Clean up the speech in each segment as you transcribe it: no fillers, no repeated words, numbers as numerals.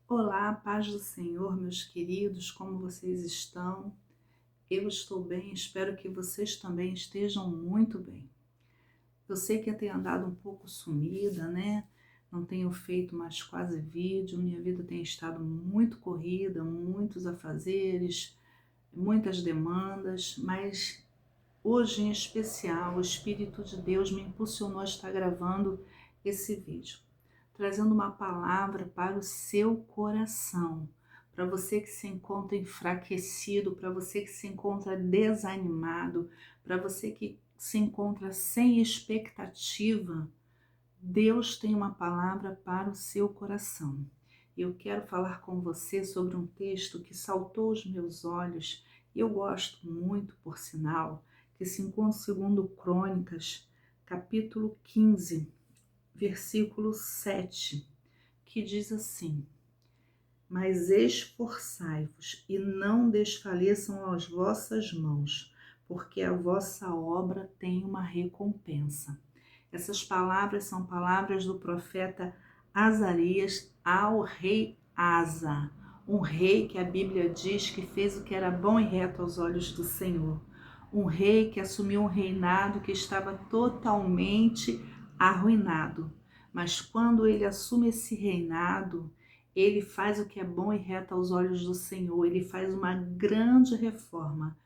Olá, paz do Senhor, meus queridos, como vocês estão? Eu estou bem, espero que vocês também estejam muito bem. Eu sei que eu tenho andado um pouco sumida, né? Não tenho feito mais quase vídeo, minha vida tem estado muito corrida, muitos afazeres, muitas demandas, mas hoje em especial o Espírito de Deus me impulsionou a estar gravando esse vídeo, trazendo uma palavra para o seu coração, para você que se encontra enfraquecido, para você que se encontra desanimado, para você que se encontra sem expectativa. Deus tem uma palavra para o seu coração. Eu quero falar com você sobre um texto que saltou aos meus olhos e eu gosto muito, por sinal, que se encontra segundo Crônicas, capítulo 15, versículo 7, que diz assim: Mas esforçai-vos e não desfaleçam as vossas mãos, porque a vossa obra tem uma recompensa. Essas palavras são palavras do profeta Azarias ao rei Asa, um rei que a Bíblia diz que fez o que era bom e reto aos olhos do Senhor. Um rei que assumiu um reinado que estava totalmente arruinado. Mas quando ele assume esse reinado, ele faz o que é bom e reto aos olhos do Senhor. Ele faz uma grande reforma,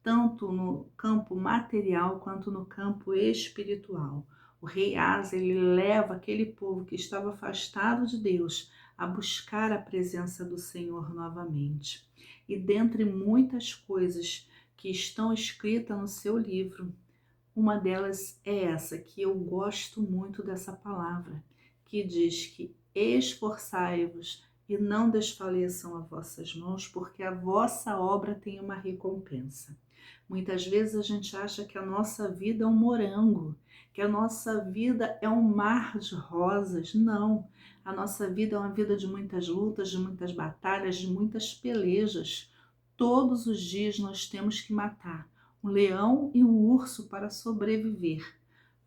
tanto no campo material quanto no campo espiritual. O rei Asa, ele leva aquele povo que estava afastado de Deus a buscar a presença do Senhor novamente. E dentre muitas coisas que estão escritas no seu livro, uma delas é essa, que eu gosto muito dessa palavra, que diz que esforçai-vos e não desfaleçam as vossas mãos, porque a vossa obra tem uma recompensa. Muitas vezes a gente acha que a nossa vida é um morango, que a nossa vida é um mar de rosas. Não, a nossa vida é uma vida de muitas lutas, de muitas batalhas, de muitas pelejas. Todos os dias nós temos que matar um leão e um urso para sobreviver,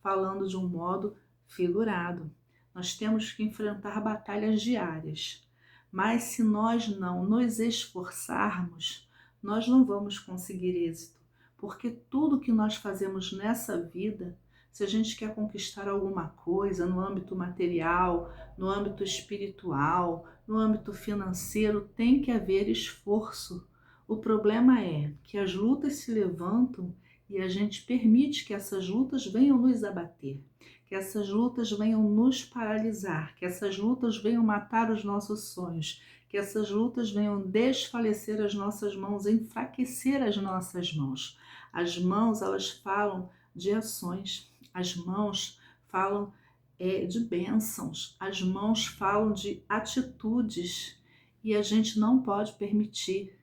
falando de um modo figurado. Nós temos que enfrentar batalhas diárias, mas se nós não nos esforçarmos, nós não vamos conseguir êxito, porque tudo que nós fazemos nessa vida, se a gente quer conquistar alguma coisa no âmbito material, no âmbito espiritual, no âmbito financeiro, tem que haver esforço. O problema é que as lutas se levantam e a gente permite que essas lutas venham nos abater, que essas lutas venham nos paralisar, que essas lutas venham matar os nossos sonhos, que essas lutas venham desfalecer as nossas mãos, enfraquecer as nossas mãos. As mãos, elas falam de ações, as mãos falam de bênçãos, as mãos falam de atitudes e a gente não pode permitir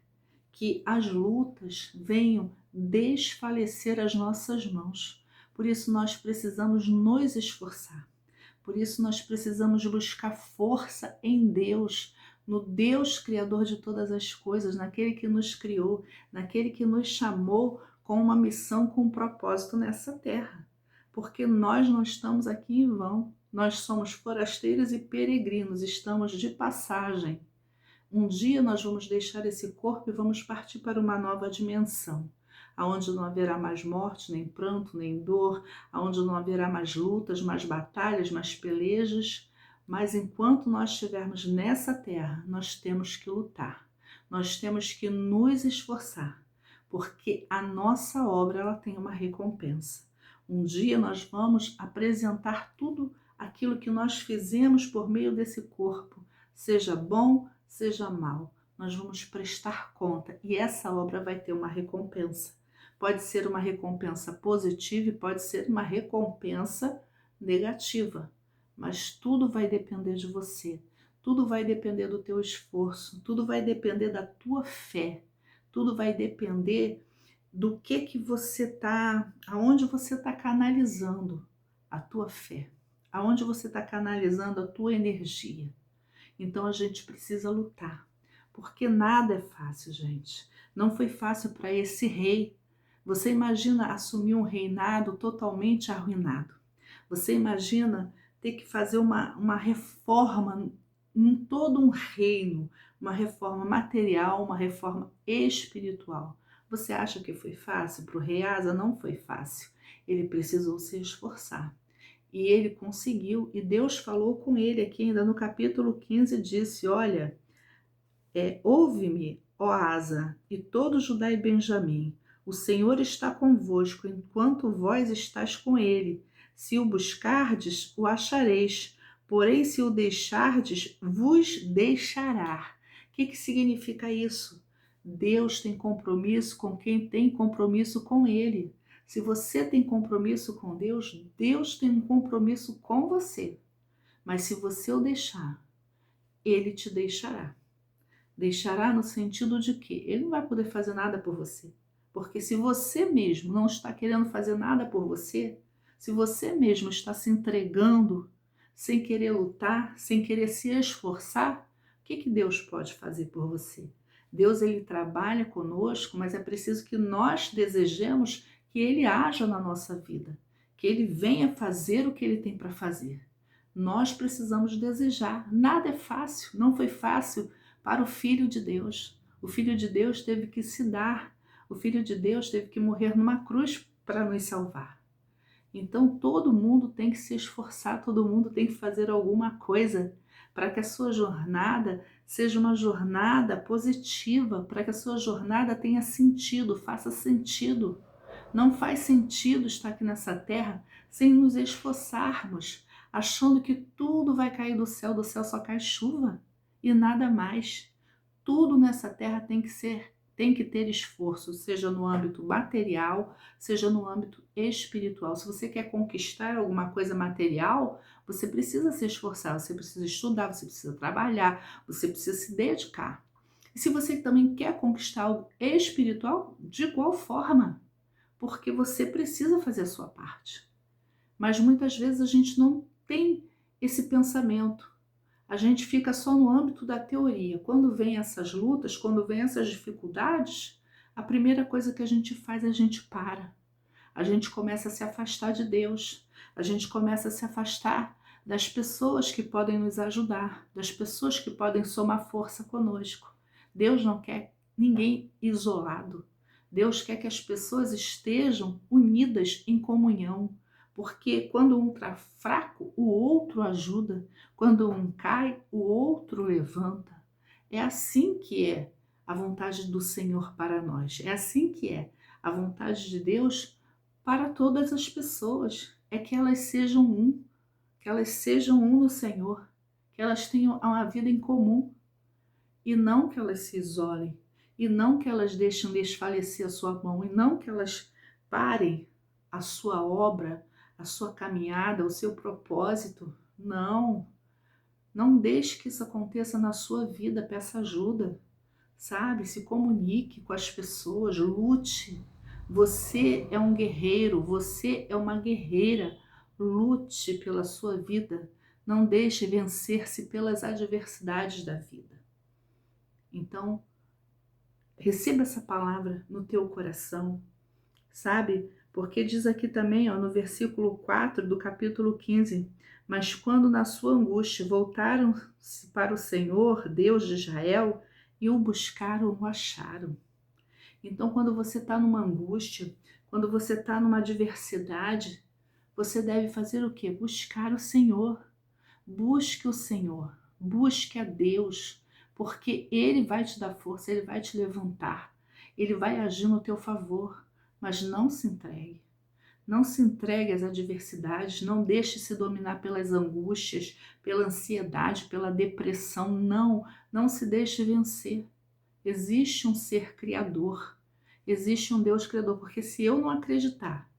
que as lutas venham desfalecer as nossas mãos. Por isso nós precisamos nos esforçar. Por isso nós precisamos buscar força em Deus, no Deus Criador de todas as coisas, naquele que nos criou, naquele que nos chamou com uma missão, com um propósito nessa terra. Porque nós não estamos aqui em vão. Nós somos forasteiros e peregrinos, estamos de passagem. Um dia nós vamos deixar esse corpo e vamos partir para uma nova dimensão, aonde não haverá mais morte, nem pranto, nem dor, aonde não haverá mais lutas, mais batalhas, mais pelejas. Mas enquanto nós estivermos nessa terra, nós temos que lutar. Nós temos que nos esforçar, porque a nossa obra ela tem uma recompensa. Um dia nós vamos apresentar tudo aquilo que nós fizemos por meio desse corpo, seja bom, seja mal, nós vamos prestar conta e essa obra vai ter uma recompensa. Pode ser uma recompensa positiva e pode ser uma recompensa negativa, mas tudo vai depender de você, tudo vai depender do teu esforço, tudo vai depender da tua fé, tudo vai depender do que você tá, aonde você está canalizando a tua fé, aonde você está canalizando a tua energia. Então a gente precisa lutar, porque nada é fácil, gente. Não foi fácil para esse rei. Você imagina assumir um reinado totalmente arruinado. Você imagina ter que fazer uma reforma todo um reino, uma reforma material, uma reforma espiritual. Você acha que foi fácil? Para o rei Asa não foi fácil. Ele precisou se esforçar. E ele conseguiu, e Deus falou com ele aqui ainda no capítulo 15, disse, olha, ouve-me, ó Asa, e todo Judá e Benjamim, o Senhor está convosco, enquanto vós estáis com ele. Se o buscardes, o achareis, porém se o deixardes, vos deixará. O que significa isso? Deus tem compromisso com quem tem compromisso com ele. Se você tem compromisso com Deus, Deus tem um compromisso com você. Mas se você o deixar, ele te deixará. Deixará no sentido de que ele não vai poder fazer nada por você. Porque se você mesmo não está querendo fazer nada por você, se você mesmo está se entregando, sem querer lutar, sem querer se esforçar, o que Deus pode fazer por você? Deus, ele trabalha conosco, mas é preciso que nós desejemos que ele haja na nossa vida, que ele venha fazer o que ele tem para fazer. Nós precisamos desejar. Nada é fácil, não foi fácil para o Filho de Deus. O Filho de Deus teve que se dar, o Filho de Deus teve que morrer numa cruz para nos salvar. Então todo mundo tem que se esforçar, todo mundo tem que fazer alguma coisa para que a sua jornada seja uma jornada positiva, para que a sua jornada tenha sentido, faça sentido. Não faz sentido estar aqui nessa terra sem nos esforçarmos, achando que tudo vai cair do céu só cai chuva e nada mais. Tudo nessa terra tem que ter esforço, seja no âmbito material, seja no âmbito espiritual. Se você quer conquistar alguma coisa material, você precisa se esforçar, você precisa estudar, você precisa trabalhar, você precisa se dedicar. E se você também quer conquistar algo espiritual, de igual forma, porque você precisa fazer a sua parte. Mas muitas vezes a gente não tem esse pensamento. A gente fica só no âmbito da teoria. Quando vem essas lutas, quando vem essas dificuldades, a primeira coisa que a gente faz é a gente para. A gente começa a se afastar de Deus. A gente começa a se afastar das pessoas que podem nos ajudar, das pessoas que podem somar força conosco. Deus não quer ninguém isolado. Deus quer que as pessoas estejam unidas em comunhão. Porque quando um está fraco, o outro ajuda. Quando um cai, o outro levanta. É assim que é a vontade do Senhor para nós. É assim que é a vontade de Deus para todas as pessoas. É que elas sejam um. Que elas sejam um no Senhor. Que elas tenham uma vida em comum. E não que elas se isolem. E não que elas deixem desfalecer a sua mão. E não que elas parem a sua obra, a sua caminhada, o seu propósito. Não. Não deixe que isso aconteça na sua vida, peça ajuda, sabe? Se comunique com as pessoas, lute. Você é um guerreiro, você é uma guerreira. Lute pela sua vida. Não deixe vencer-se pelas adversidades da vida. Então, receba essa palavra no teu coração, sabe? Porque diz aqui também, ó, no versículo 4 do capítulo 15, mas quando na sua angústia voltaram-se para o Senhor, Deus de Israel, e o buscaram, o acharam. Então, quando você está numa angústia, quando você está numa adversidade, você deve fazer o quê? Buscar o Senhor. Busque o Senhor, busque a Deus, porque Ele vai te dar força, Ele vai te levantar, Ele vai agir no teu favor. Mas não se entregue. Não se entregue às adversidades, não deixe se dominar pelas angústias, pela ansiedade, pela depressão. Não se deixe vencer. Existe um ser criador, existe um Deus criador, porque se eu não acreditar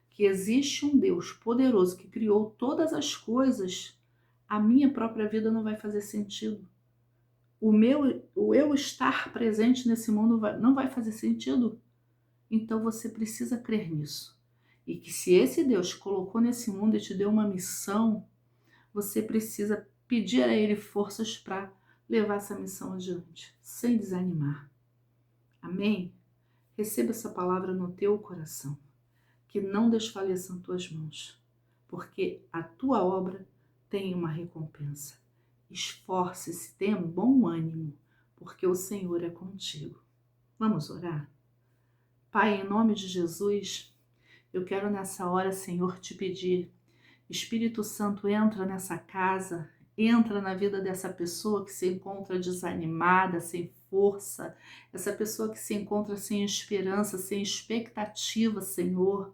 que existe um Deus poderoso que criou todas as coisas, a minha própria vida não vai fazer sentido. O eu estar presente nesse mundo não vai fazer sentido. Então você precisa crer nisso. E que se esse Deus te colocou nesse mundo e te deu uma missão, você precisa pedir a Ele forças para levar essa missão adiante, sem desanimar. Amém? Receba essa palavra no teu coração. Que não desfaleçam tuas mãos, porque a tua obra tem uma recompensa. Esforce-se, tenha bom ânimo, porque o Senhor é contigo. Vamos orar? Pai, em nome de Jesus, eu quero nessa hora, Senhor, te pedir, Espírito Santo, entra nessa casa, entra na vida dessa pessoa que se encontra desanimada, sem força, essa pessoa que se encontra sem esperança, sem expectativa, Senhor,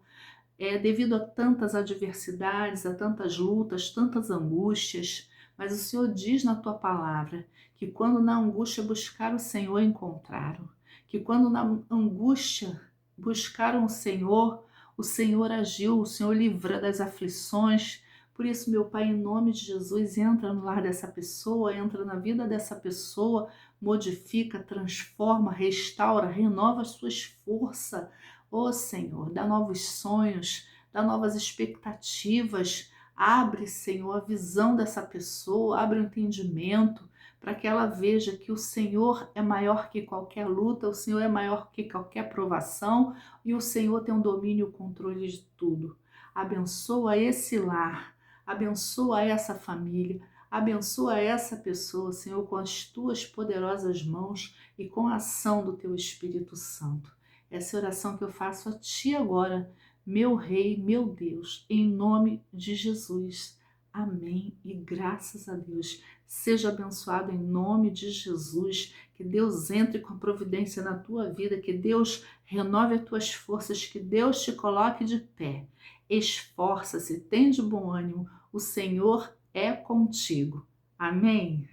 devido a tantas adversidades, a tantas lutas, tantas angústias, mas o Senhor diz na tua palavra que quando na angústia buscar o Senhor, encontraram, que quando na angústia buscaram o Senhor agiu, o Senhor livra das aflições. Por isso, meu Pai, em nome de Jesus, entra no lar dessa pessoa, entra na vida dessa pessoa, modifica, transforma, restaura, renova as suas forças. Ó Senhor, dá novos sonhos, dá novas expectativas, abre, Senhor, a visão dessa pessoa, abre o entendimento para que ela veja que o Senhor é maior que qualquer luta, o Senhor é maior que qualquer provação e o Senhor tem o domínio e o controle de tudo. Abençoa esse lar, abençoa essa família, abençoa essa pessoa, Senhor, com as tuas poderosas mãos e com a ação do teu Espírito Santo. Essa é a oração que eu faço a Ti agora, meu Rei, meu Deus, em nome de Jesus. Amém e graças a Deus. Seja abençoado em nome de Jesus. Que Deus entre com a providência na tua vida, que Deus renove as tuas forças, que Deus te coloque de pé. Esforça-se, tem de bom ânimo, o Senhor é contigo. Amém?